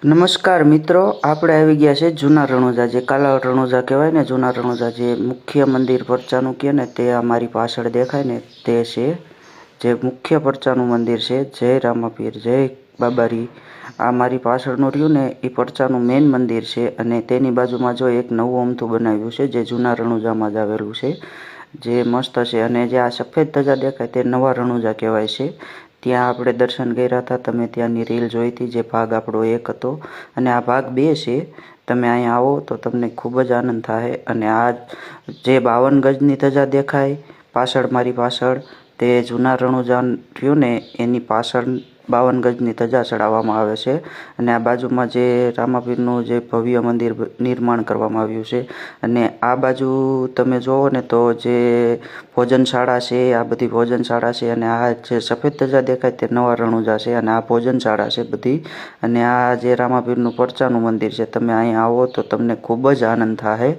નમસ્કાર મિત્રો, આપણે આવી ગયા છે જૂના રણુજા, જે કાલાવડ રણુજા કહેવાય ને. જૂના રણુજા જે મુખ્ય મંદિર પરચાનું કહે ને, તે અમારી પાછળ દેખાય ને તે છે જે મુખ્ય પરચાનું મંદિર છે. જય રામાપીર, જય બાબારી. આ મારી પાછળનું રહ્યું ને એ પરચાનું મેઇન મંદિર છે, અને તેની બાજુમાં જો એક નવું અમથું બનાવ્યું છે જે જૂના રણુજામાં જ આવેલું છે, જે મસ્ત છે. અને જે આ સફેદ ધજા દેખાય તે નવા રણુજા કહેવાય છે. ત્યાં આપણે દર્શન કર્યા હતા, તમે ત્યાંની રીલ જોઈ હતી. જે ભાગ આપણો એક હતો અને આ ભાગ 2 છે. તમે અહીંયા આવો તો તમને ખૂબ જ આનંદ થાય. અને આ જે 52 ગજની ધજા દેખાય પાછળ, મારી પાછળ, તે જૂના રણુજા રહ્યું ને એની પાછળ 52 ગજની ધજા ચડાવવામાં આવે છે. અને આ બાજુમાં જે રામાપીરનું જે ભવ્ય મંદિર નિર્માણ કરવામાં આવ્યું છે. અને આ બાજુ તમે જોવો ને તો જે ભોજનશાળા છે, આ બધી ભોજનશાળા છે. અને આ જે સફેદ ધજા દેખાય તે નવા રણુજા છે, અને આ ભોજનશાળા છે બધી. અને આ જે રામાપીરનું પરચાનું મંદિર છે, તમે અહીંયા આવો તો તમને ખૂબ જ આનંદ થાય.